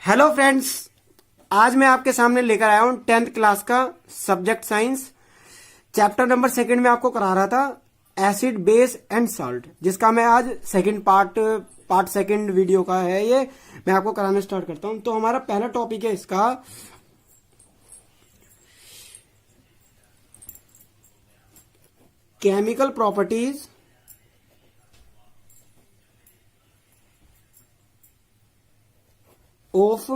Hello friends, आज मैं आपके सामने लेकर आया हूं 10th क्लास का सब्जेक्ट साइंस चैप्टर नंबर 2 में आपको करा रहा था एसिड बेस एंड सॉल्ट, जिसका मैं आज सेकंड पार्ट सेकंड वीडियो का है ये मैं आपको कराना स्टार्ट करता हूं। तो हमारा पहला टॉपिक है इसका chemical properties of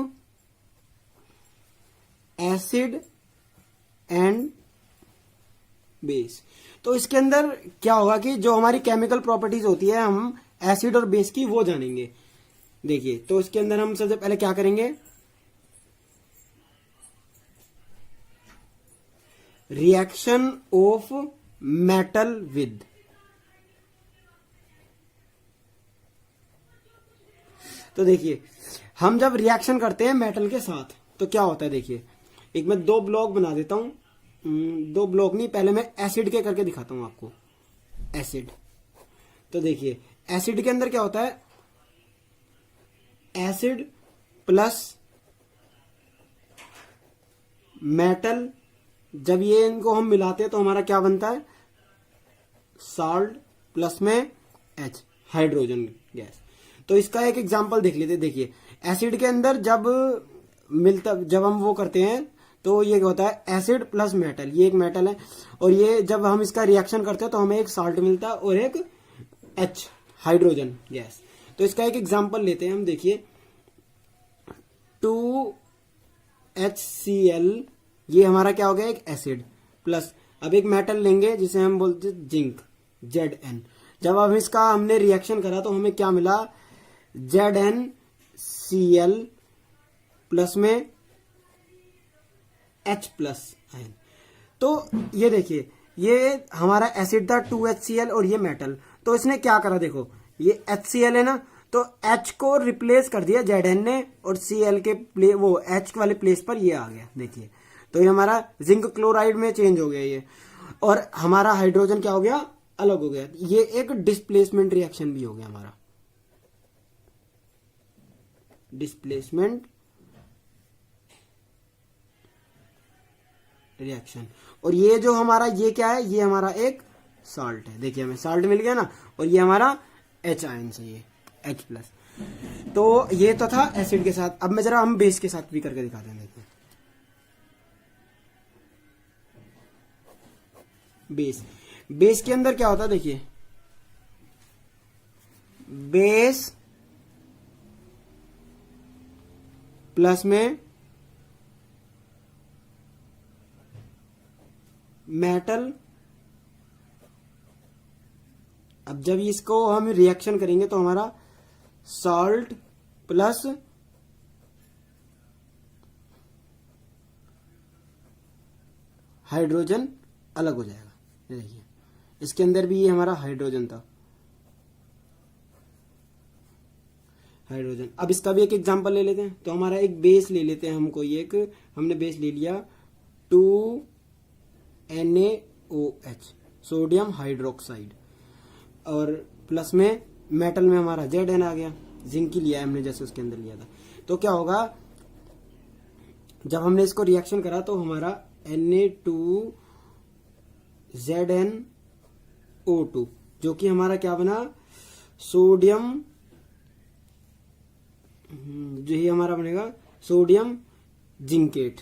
acid and base. तो इसके अंदर क्या होगा कि जो हमारी केमिकल प्रॉपर्टीज होती है हम एसिड और बेस की वो जानेंगे। देखिए, तो इसके अंदर हम सबसे पहले क्या करेंगे, रिएक्शन ऑफ मेटल विद। तो देखिए, हम जब रिएक्शन करते हैं मेटल के साथ तो क्या होता है, देखिए एक मैं 2 ब्लॉक बना देता हूं, 2 ब्लॉक नहीं, पहले मैं एसिड के करके दिखाता हूं आपको। एसिड, तो देखिए एसिड के अंदर क्या होता है, एसिड प्लस मेटल, जब ये इनको हम मिलाते हैं तो हमारा क्या बनता है, सॉल्ट प्लस में एच, हाइड्रोजन गैस। तो इसका एक एग्जांपल देख लेते हैं। देखिए एसिड के अंदर जब हम वो करते हैं तो ये होता है एसिड प्लस मेटल, ये एक मेटल है, और ये जब हम इसका रिएक्शन करते हैं तो हमें एक साल्ट मिलता है और एक एच, हाइड्रोजन गैस। तो इसका एक एग्जांपल लेते हैं हम। देखिए 2HCl, ये हमारा क्या हो गया, एक एसिड प्लस, अब एक मेटल लेंगे जिसे हम बोलते हैं जिंक, Zn। जब हम इसका हमने रिएक्शन करा तो हमें क्या मिला, ZnCl प्लस में H प्लस आयन। तो ये देखिए, ये हमारा एसिड था 2HCl और ये मेटल। तो इसने क्या करा, देखो ये HCl है ना, तो H को रिप्लेस कर दिया Zn ने, और Cl के वो H वाले प्लेस पर ये आ गया। देखिए, तो ये हमारा जिंक क्लोराइड में चेंज हो गया ये, और हमारा हाइड्रोजन क्या हो गया, अलग हो गया। ये एक डिस्प्लेसमेंट रिएक्शन भी हो गया हमारा, डिस्प्लेसमेंट रिएक्शन। और ये जो हमारा ये क्या है, ये हमारा एक साल्ट है। देखिए हमें साल्ट मिल गया ना, और ये हमारा H आयन से, ये H प्लस। तो ये तो था एसिड के साथ। अब मैं जरा हम बेस के साथ भी करके दिखाते हैं। देखिए बेस के अंदर क्या होता है, देखिए बेस प्लस में मेटल। अब जब इसको हम रिएक्शन करेंगे तो हमारा सॉल्ट प्लस हाइड्रोजन अलग हो जाएगा। ये देखिए, इसके अंदर भी ये हमारा हाइड्रोजन था, हाइड्रोजन। अब इसका भी एक एग्जांपल ले लेते हैं। तो हमारा एक बेस ले लेते हैं, हमको ये एक हमने बेस ले लिया 2NaOH, सोडियम हाइड्रोक्साइड, और प्लस में मेटल में हमारा Zn आ गया, जिंक ही लिया है हमने जैसे उसके अंदर लिया था। तो क्या होगा, जब हमने इसको रिएक्शन करा तो हमारा Na2ZnO2, जो कि हमारा क्या बना, सोडियम, जो ही हमारा बनेगा सोडियम जिंकेट।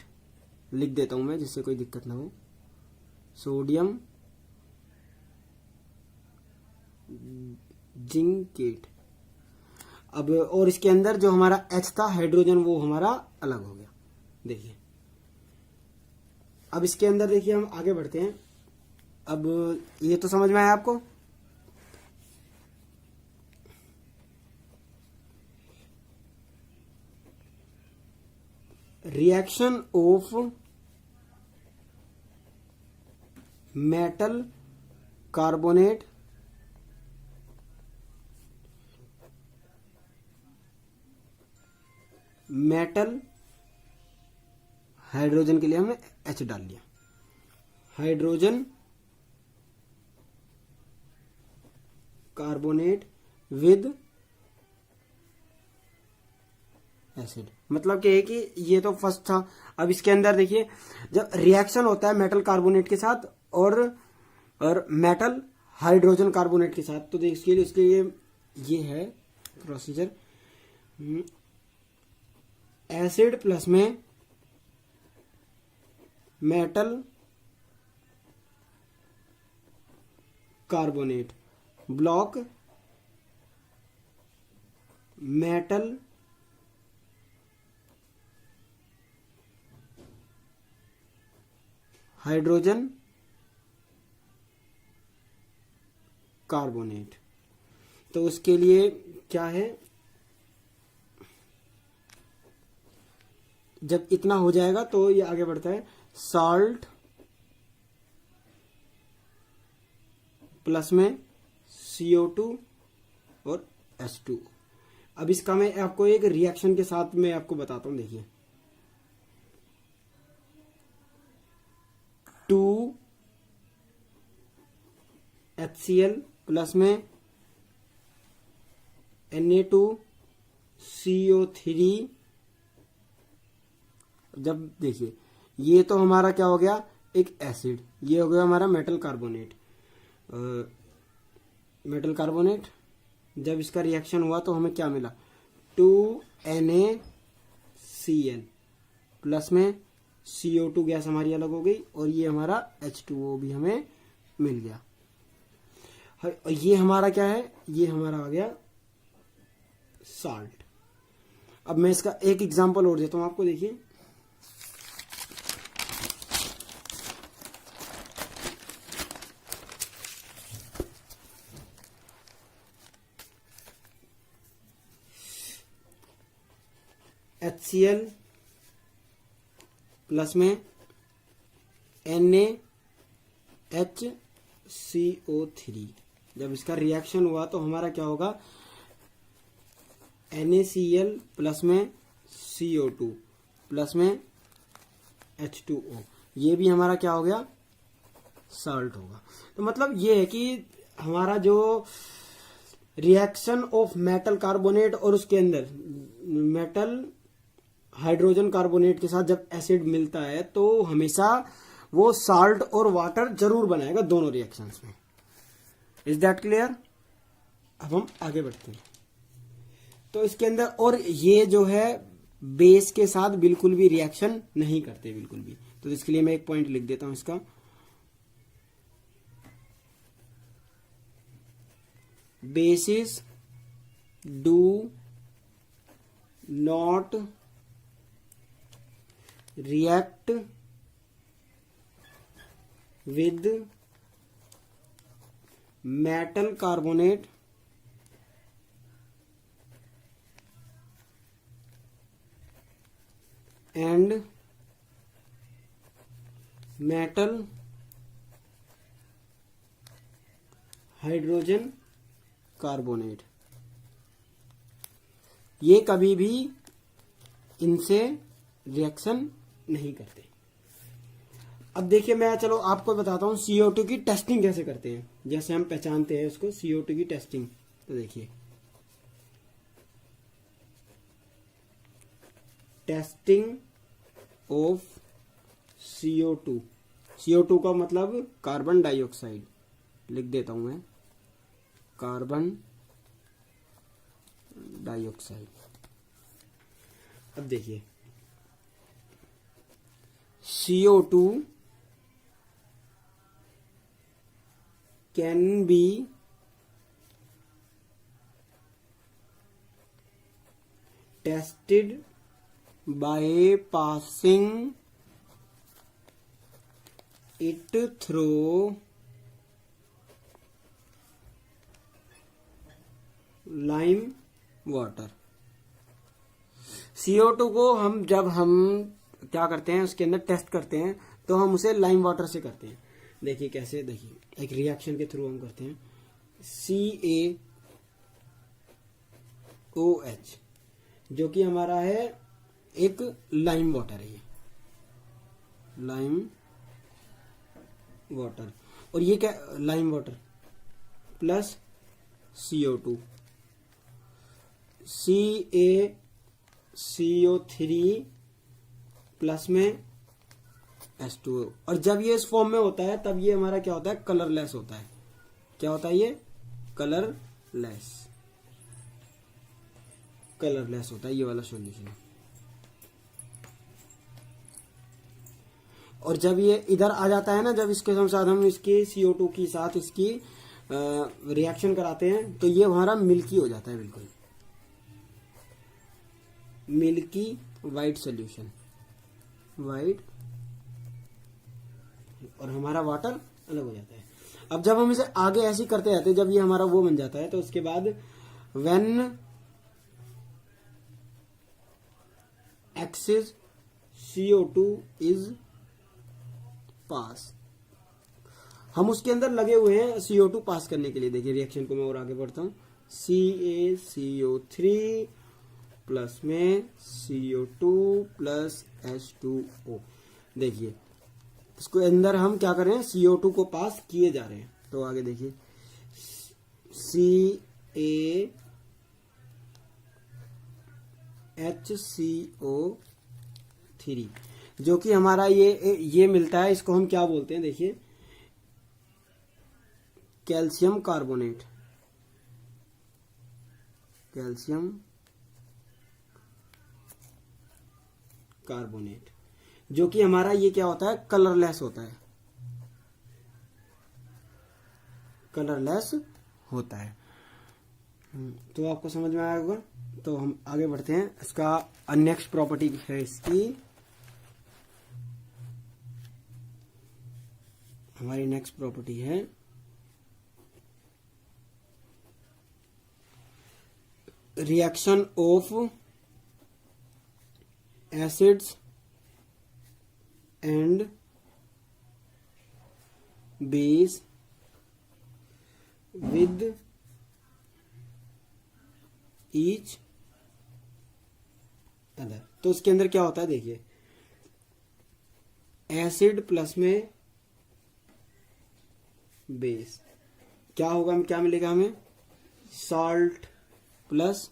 लिख देता हूं मैं जिससे कोई दिक्कत ना हो, सोडियम जिंकेट। अब और इसके अंदर जो हमारा H था, हाइड्रोजन, वो हमारा अलग हो गया। देखिए अब इसके अंदर देखिए हम आगे बढ़ते हैं। अब ये तो समझ में आया आपको। Reaction of metal carbonate metal, hydrogen के लिए हमने H डाल लिया, हाइड्रोजन कार्बोनेट विद एसिड। मतलब क्या है कि ये तो फर्स्ट था। अब इसके अंदर देखिए जब रिएक्शन होता है मेटल कार्बोनेट के साथ और मेटल हाइड्रोजन कार्बोनेट के साथ, तो देखिए उसके लिए ये है प्रोसीजर। एसिड प्लस में metal carbonate block metal hydrogen carbonate. तो उसके लिए क्या है, जब इतना हो जाएगा तो ये आगे बढ़ता है साल्ट प्लस में CO2 और H2। अब इसका मैं आपको एक रिएक्शन के साथ में आपको बताता हूं। देखिए 2HCl प्लस में Na2CO3। जब देखिए ये तो हमारा क्या हो गया, एक एसिड, ये हो गया हमारा मेटल कार्बोनेट। मेटल कार्बोनेट जब इसका रिएक्शन हुआ तो हमें क्या मिला, 2NaCl प्लस में CO2 गैस हमारी अलग हो गई और ये हमारा H2O भी हमें मिल गया। ये हमारा क्या है, ये हमारा आ गया साल्ट। अब मैं इसका एक एग्जांपल और देता हूं आपको। देखिए HCl प्लस में NaHCO3। जब इसका रिएक्शन हुआ तो हमारा क्या होगा, NaCl प्लस में CO2 प्लस में H2O, ये भी हमारा क्या हो गया, साल्ट होगा। तो मतलब ये है कि हमारा जो रिएक्शन ऑफ मेटल कार्बोनेट और उसके अंदर मेटल हाइड्रोजन कार्बोनेट के साथ जब एसिड मिलता है तो हमेशा वो साल्ट और वाटर जरूर बनाएगा दोनों रिएक्शंस में। Is that clear? अब हम आगे बढ़ते हैं। तो इसके अंदर और ये जो है बेस के साथ बिल्कुल भी रिएक्शन नहीं करते, बिल्कुल भी। तो इसके लिए मैं एक पॉइंट लिख देता हूं इसका, basis do not react with metal carbonate and metal hydrogen carbonate। ये कभी भी इनसे रिएक्शन नहीं करते। अब देखिए मैं चलो आपको बताता हूं CO2 की टेस्टिंग कैसे करते हैं, जैसे हम पहचानते हैं उसको CO2 की टेस्टिंग। तो देखिए टेस्टिंग ऑफ CO2, CO2 का मतलब कार्बन डाइऑक्साइड, लिख देता हूं मैं कार्बन डाइऑक्साइड। अब देखिए CO2 can be tested by passing it through lime water। CO2 को जब हम क्या करते हैं, उसके अंदर टेस्ट करते हैं तो हम उसे लाइम वाटर से करते हैं। देखिए कैसे, देखिए एक रिएक्शन के थ्रू हम करते हैं। CaOH जो कि हमारा है एक लाइम वाटर है, ये लाइम वाटर। और ये क्या, lime water plus CO2, CaO2 CO3 plus में H2O। और जब ये इस फॉर्म में होता है तब ये हमारा क्या होता है, कलरलेस होता है। क्या होता है ये, कलरलेस, कलरलेस होता है ये वाला सॉल्यूशन। और जब ये इधर आ जाता है ना, जब इसके साथ हम इसके CO2 के साथ इसकी रिएक्शन कराते हैं तो ये हमारा मिल्की हो जाता है, बिल्कुल मिल्की वाइट सॉल्यूशन, वाइट, और हमारा वाटर अलग हो जाता है। अब जब हम इसे आगे ऐसे करते रहते हैं, जब ये हमारा वो बन जाता है तो उसके बाद when axis CO2 is pass, हम उसके अंदर लगे हुए हैं CO2 पास करने के लिए। देखिए रिएक्शन को मैं और आगे बढ़ता हूं, CaCO3 प्लस में CO2 प्लस H2O। देखिए इसको अंदर हम क्या कर रहे हैं, CO2 को पास किए जा रहे हैं। तो आगे देखिए CaHCO3 जो कि हमारा ये मिलता है, इसको हम क्या बोलते हैं, देखिए कैल्शियम कार्बोनेट, कैल्शियम कार्बोनेट, जो कि हमारा ये क्या होता है, कलरलेस होता है, कलरलेस होता है। तो आपको समझ में आया होगा। तो हम आगे बढ़ते हैं। इसका नेक्स्ट प्रॉपर्टी है इसकी, हमारी नेक्स्ट प्रॉपर्टी है reaction of acids and base with each other. तो उसके अंदर क्या होता है, देखिए एसिड प्लस में बेस, क्या होगा, क्या मिलेगा हमें, सॉल्ट प्लस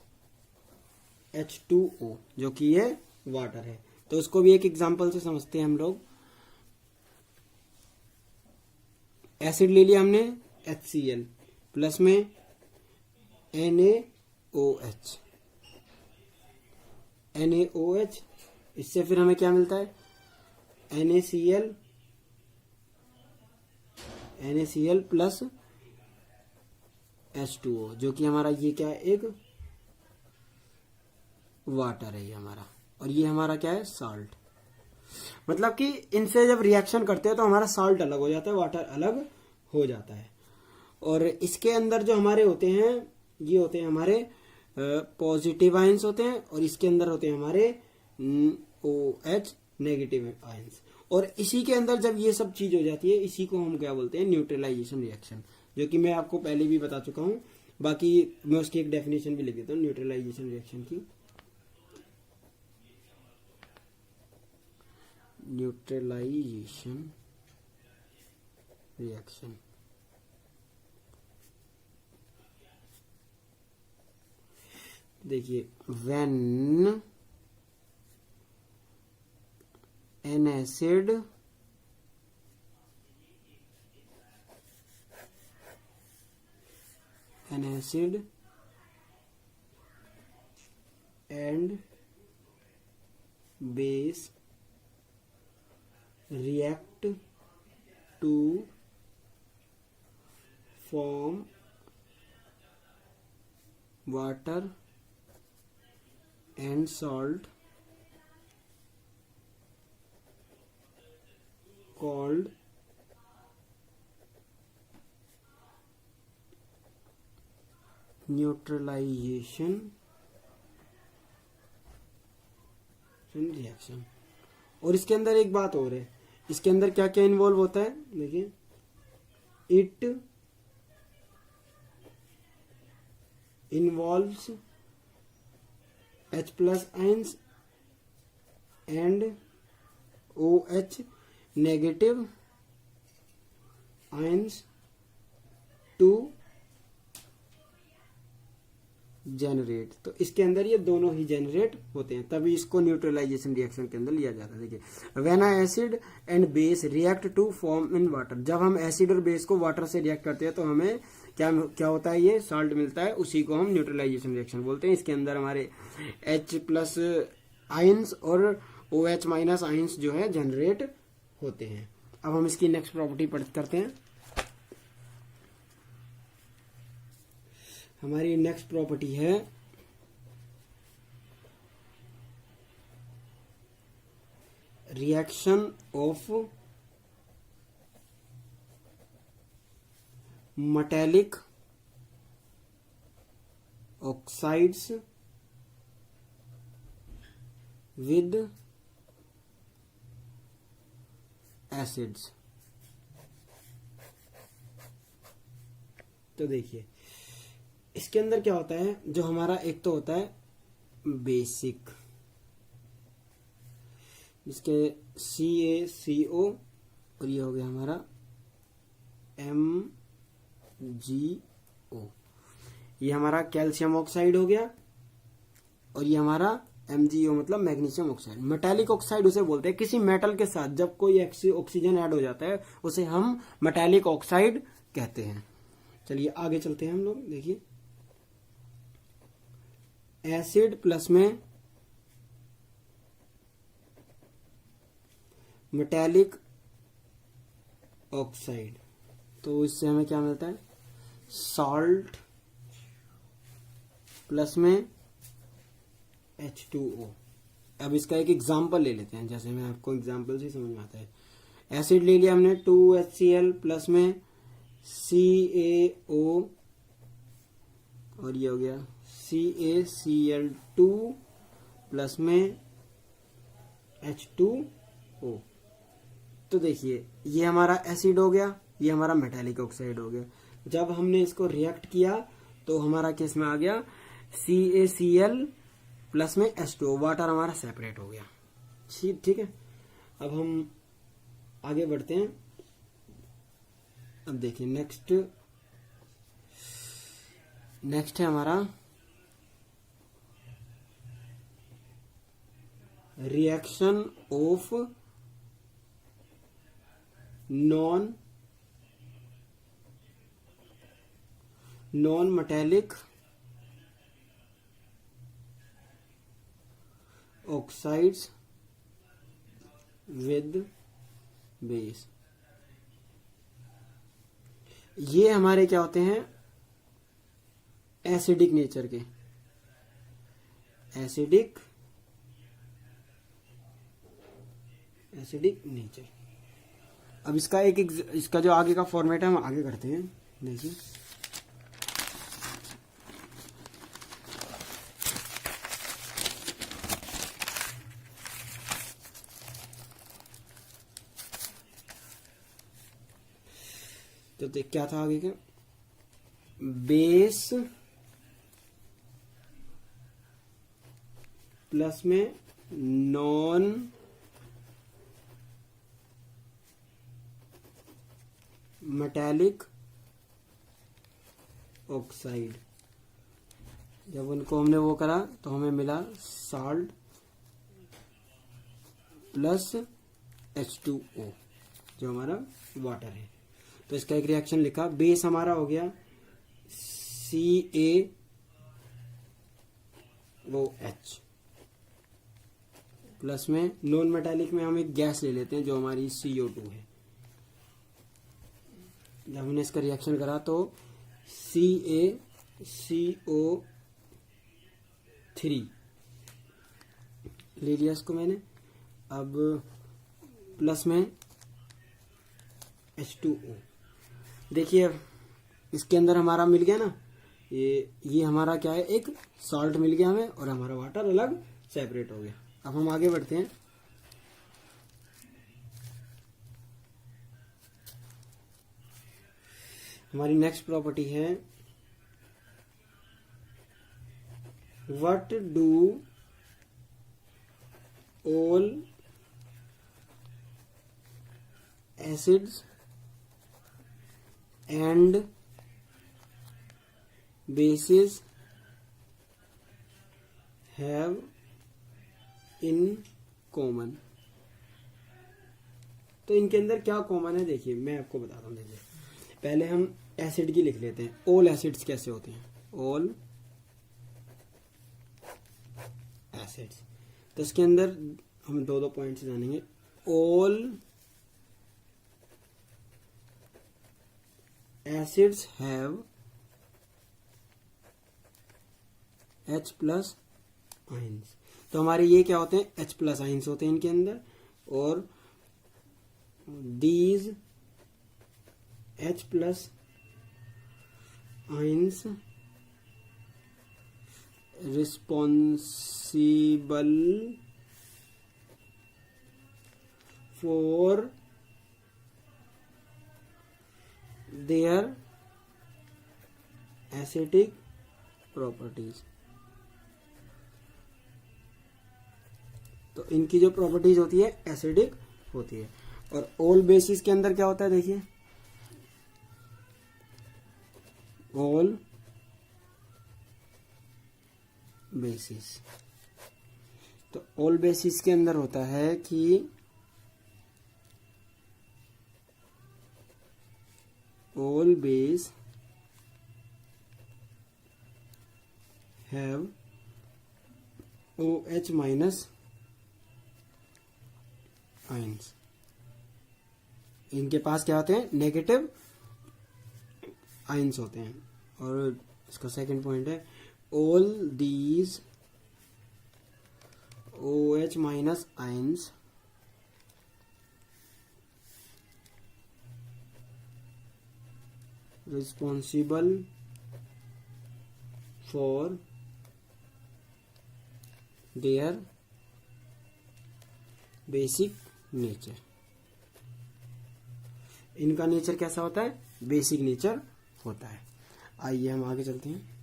H2O, जो कि ये वाटर है। तो इसको भी एक एग्जांपल से समझते हैं हम लोग। एसिड ले लिया हमने HCl प्लस में NaOH, NaOH, इससे फिर हमें क्या मिलता है, NaCl प्लस H2O, जो कि हमारा ये क्या है, एक वाटर है ये हमारा, और ये हमारा क्या है, सॉल्ट। मतलब कि इनसे जब रिएक्शन करते हैं तो हमारा सॉल्ट अलग हो जाता है, वाटर अलग हो जाता है। और इसके अंदर जो हमारे होते हैं, ये होते हैं हमारे पॉजिटिव आयंस होते हैं, और इसके अंदर होते हैं हमारे OH नेगेटिव आयंस। और इसी के अंदर जब ये सब चीज हो जाती है, इसी को हम क्या बोलते हैं, न्यूट्रलाइजेशन रिएक्शन, जो कि मैं आपको पहले भी बता चुका हूं। बाकी मैं उसकी एक डेफिनेशन भी लिख देता हूँ न्यूट्रलाइजेशन रिएक्शन की। न्यूट्रलाइजेशन रिएक्शन, देखिए when an acid and base react to form water and salt called neutralisation reaction. और इसके अंदर एक बात और है, इसके अंदर क्या क्या इन्वॉल्व होता है, देखिए it involves H plus ions and OH negative ions to generate, तो इसके अंदर ये दोनों ही जनरेट होते हैं, तभी इसको न्यूट्रलाइजेशन रिएक्शन के अंदर लिया जाता है। देखिए when acid and base react to form in water, जब हम एसिड और बेस को वाटर से रिएक्ट करते हैं तो हमें क्या क्या होता है, ये सॉल्ट मिलता है, उसी को हम न्यूट्रलाइजेशन रिएक्शन बोलते हैं। इसके अंदर हमारे H+ आयंस और OH- आयंस जो है जनरेट होते हैं। अब हम इसकी नेक्स्ट प्रॉपर्टी करते हैं। हमारी नेक्स्ट प्रॉपर्टी है reaction of metallic oxides with acids. तो देखिए इसके अंदर क्या होता है, जो हमारा एक तो होता है बेसिक, जिसके CaCO और ये हो गया हमारा MgO, ये हमारा कैल्शियम ऑक्साइड हो गया, और ये हमारा MgO मतलब मैग्नीशियम ऑक्साइड। मेटालिक ऑक्साइड उसे बोलते हैं, किसी मेटल के साथ जब कोई ऑक्सीजन ऐड हो जाता है उसे हम मेटालिक ऑक्साइड कहते हैं। चलिए आगे चलते हैं हम लोग। देखिए एसिड प्लस में मेटालिक ऑक्साइड, तो इससे हमें क्या मिलता है, सॉल्ट प्लस में H2O। अब इसका एक एग्जांपल ले लेते हैं, जैसे मैं आपको एग्जांपल से समझ में आता है। एसिड ले लिया हमने 2HCl प्लस में CaO और ये हो गया CaCl2 प्लस में H2O। तो देखिए ये हमारा एसिड हो गया, ये हमारा मेटालिक ऑक्साइड हो गया। जब हमने इसको रिएक्ट किया तो हमारा केस में आ गया CaCl प्लस में H2O, वाटर हमारा सेपरेट हो गया। ठीक है, अब हम आगे बढ़ते हैं। अब देखिए नेक्स्ट है हमारा reaction of non metallic oxides with base. ये हमारे क्या होते हैं, एसिडिक नेचर के, एसिडिक नेचर। अब इसका इसका जो आगे का फॉर्मेट है हम आगे करते हैं। देखिए तो क्या था आगे का, बेस प्लस में नॉन मेटालिक ऑक्साइड। जब उनको हमने वो करा तो हमें मिला सॉल्ट प्लस H2O जो हमारा वाटर है। तो इसका एक रिएक्शन लिखा, बेस हमारा हो गया CaOH प्लस में नॉन मेटालिक में हम एक गैस ले लेते हैं जो हमारी CO2 है। जब हमने इसका रिएक्शन करा तो CaCO3 ले लिया इसको मैंने, अब प्लस में H2O। देखिए इसके अंदर हमारा मिल गया ना, ये हमारा क्या है, एक सॉल्ट मिल गया हमें और हमारा वाटर अलग सेपरेट हो गया। अब हम आगे बढ़ते हैं। हमारी नेक्स्ट प्रॉपर्टी है what do all acids and bases have in common. तो इनके अंदर क्या कॉमन है देखिए, मैं आपको बताता हूँ। देखिए पहले हम एसिड की लिख लेते हैं। ऑल एसिड्स कैसे होते हैं? ऑल एसिड्स, तो इसके अंदर हम दो दो पॉइंट्स जानेंगे। All acids have H plus ions. तो हमारे ये क्या होते हैं? H प्लस आइंस होते हैं इनके अंदर। और these H plus ions responsible for their acidic properties. तो इनकी जो प्रॉपर्टीज होती है एसिडिक होती है। और ऑल बेसिस के अंदर क्या होता है? देखिए ऑल बेसिस, तो ऑल बेसिस के अंदर होता है कि all base have OH minus ions. इनके पास क्या होते हैं? नेगेटिव आइंस होते हैं। और इसका सेकंड पॉइंट है all these OH minus ions responsible for their basic nature. इनका नेचर कैसा होता है? बेसिक नेचर होता है। आइए हम आगे चलते हैं।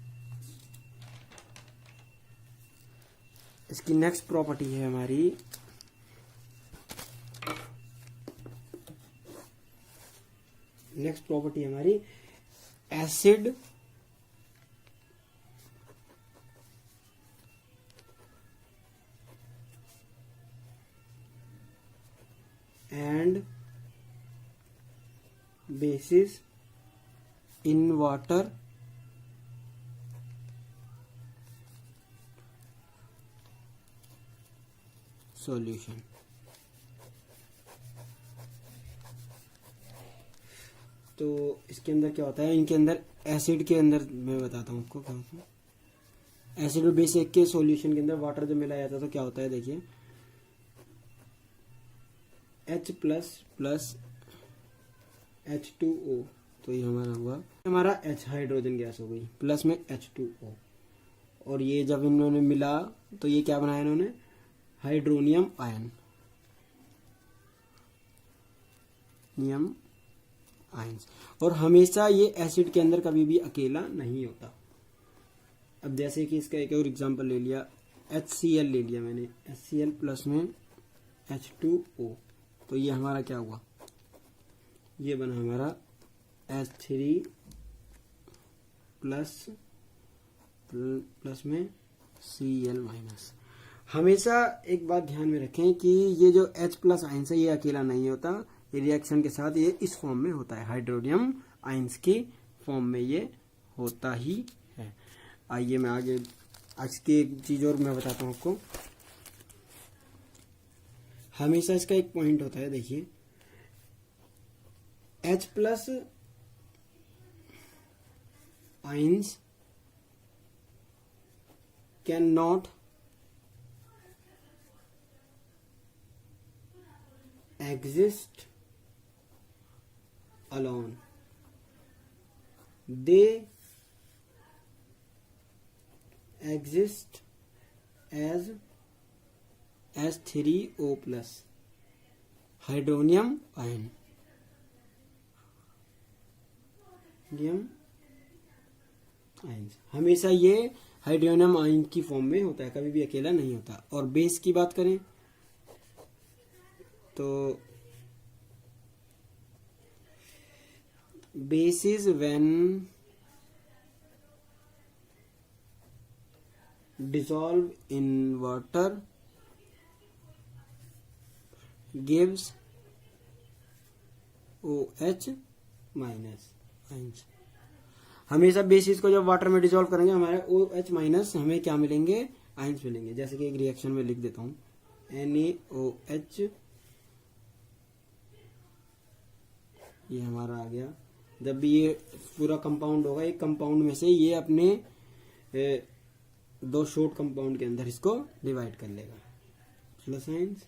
इसकी नेक्स्ट प्रॉपर्टी है हमारी acid and bases in water solution. तो इसके अंदर क्या होता है? इनके अंदर एसिड के अंदर मैं बताता हूँ आपको क्या होता है। एसिड और बेस एक के सॉल्यूशन के अंदर वाटर जब मिलाया जाता है तो क्या होता है? देखिए H प्लस प्लस H2O, तो ये हमारा हुआ हमारा H हाइड्रोजन गैस हो गई, प्लस में H2O। और ये जब इन्होंने मिला तो ये क्या बनाया इन्होंने? हाइड्रोनियम आयन, नियम आयंस। और हमेशा ये एसिड के अंदर कभी भी अकेला नहीं होता। अब जैसे कि इसका एक और एग्जांपल ले लिया, HCl ले लिया मैंने, HCl प्लस में H2O, तो ये हमारा क्या हुआ? ये बना हमारा H3 प्लस में Cl माइनस। हमेशा एक बात ध्यान में रखें कि ये जो H प्लस आइंस है ये अकेला नहीं होता, ये रिएक्शन के साथ ये इस फॉर्म में होता है, हाइड्रोनियम आइंस की फॉर्म में ये होता ही है। आइए मैं आगे आज की एक चीज और मैं बताता हूँ आपको। हमेशा इसका एक पॉइंट होता है, देखिए H plus ions can not exist alone, they exist as H3O plus hydronium ion, हमेशा ये हाइड्रोनियम आयन की फॉर्म में होता है, कभी भी अकेला नहीं होता। और बेस की बात करें तो base is when dissolve in water gives OH minus ions. हमेशा बेसिस को जब वाटर में डिसॉल्व करेंगे हमारे OH माइनस हमें क्या मिलेंगे, आइंस मिलेंगे। जैसे कि एक रिएक्शन में लिख देता हूं NaOH, ये हमारा आ गया। जब भी ये पूरा कंपाउंड होगा, एक कंपाउंड में से ये अपने दो शॉर्ट कंपाउंड के अंदर इसको डिवाइड कर लेगा, plus ions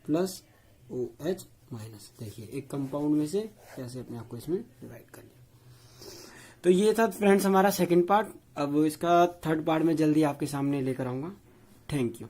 plus OH minus. देखिए एक कंपाउंड में से कैसे अपने आप को इसमें डिवाइड कर लिया। तो ये था फ्रेंड्स हमारा सेकंड पार्ट। अब इसका थर्ड पार्ट में जल्दी आपके सामने लेकर आऊंगा। Thank you.